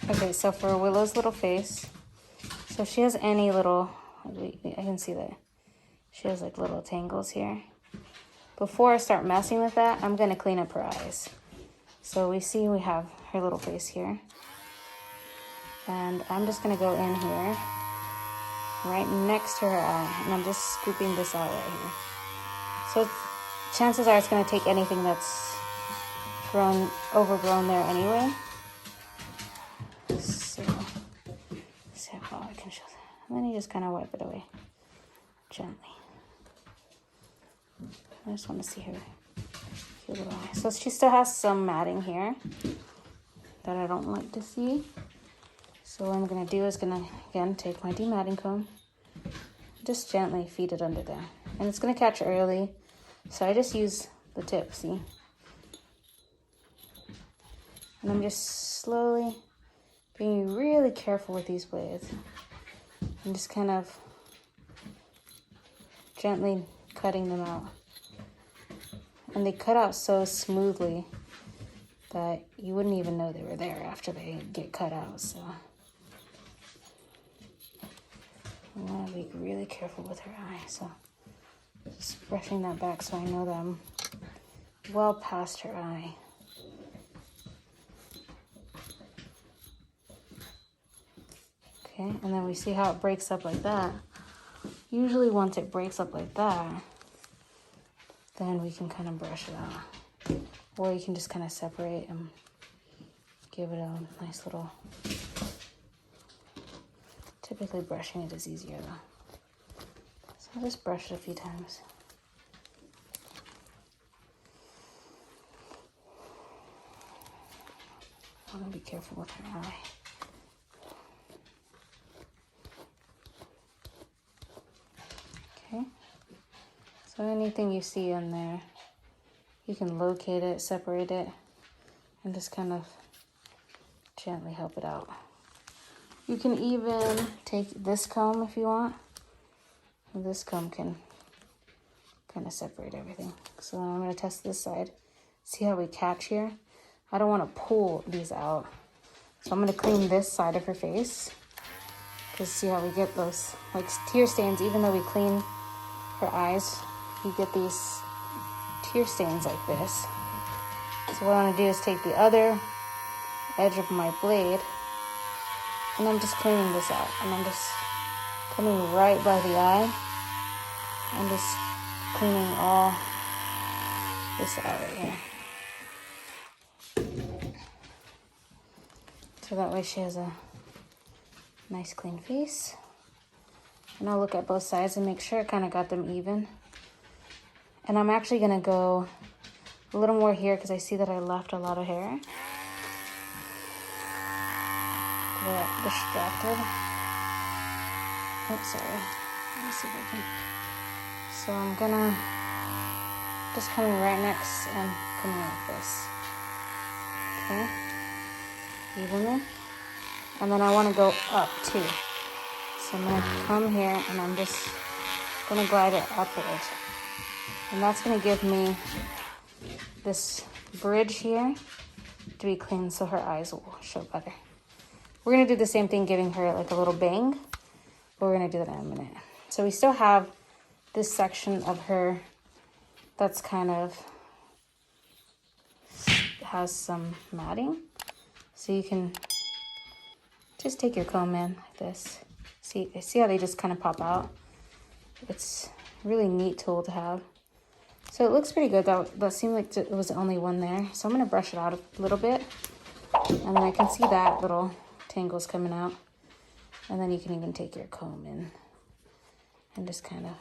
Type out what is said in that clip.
Okay, so for Willow's little face, so if she has any little, I can see that she has like little tangles here. Before I start messing with that, I'm gonna clean up her eyes. So we see we have her little face here. And I'm just gonna go in here, right next to her eye, and I'm just scooping this out right here. So chances are it's gonna take anything that's overgrown there anyway. So oh, I can show that. And then you just kind of wipe it away gently. I just want to see her cute little eye. So she still has some matting here that I don't like to see. So what I'm gonna do is again take my dematting comb, just gently feed it under there, and it's gonna catch early. So I just use the tip, see, and I'm just slowly being really careful with these blades. I'm just kind of gently cutting them out. And they cut out so smoothly that you wouldn't even know they were there after they get cut out. So I want to be really careful with her eye. So just brushing that back so I know that I'm well past her eye. Okay, and then we see how it breaks up like that. Usually once it breaks up like that, then we can kind of brush it out. Or you can just kind of separate and give it a nice little... Typically brushing it is easier though. So I'll just brush it a few times. I want to be careful with her eye. Okay, so anything you see in there, you can locate it, separate it, and just kind of gently help it out. You can even take this comb if you want. This comb can kind of separate everything. So I'm going to test this side. See how we catch here? I don't want to pull these out. So I'm going to clean this side of her face. Because see how we get those like tear stains, even though we clean her eyes, you get these tear stains like this. So what I'm gonna do is take the other edge of my blade and I'm just cleaning this out. And I'm just coming right by the eye. I'm just cleaning all this out right here. So that way she has a nice clean face. And I'll look at both sides and make sure I kind of got them even. And I'm actually gonna go a little more here because I see that I left a lot of hair. Got distracted. Oh, sorry. Let me see if I can. So I'm gonna just coming right next and coming like this. Okay. Evenly. And then I want to go up too. So I'm going to come here and I'm just going to glide it upward. And that's going to give me this bridge here to be clean so her eyes will show better. We're going to do the same thing, giving her like a little bang. But we're going to do that in a minute. So we still have this section of her that's kind of has some matting. So you can just take your comb in like this. See how they just kind of pop out? It's a really neat tool to have. So it looks pretty good. That seemed like it was the only one there. So I'm going to brush it out a little bit. And then I can see that little tangles coming out. And then you can even take your comb in and just kind of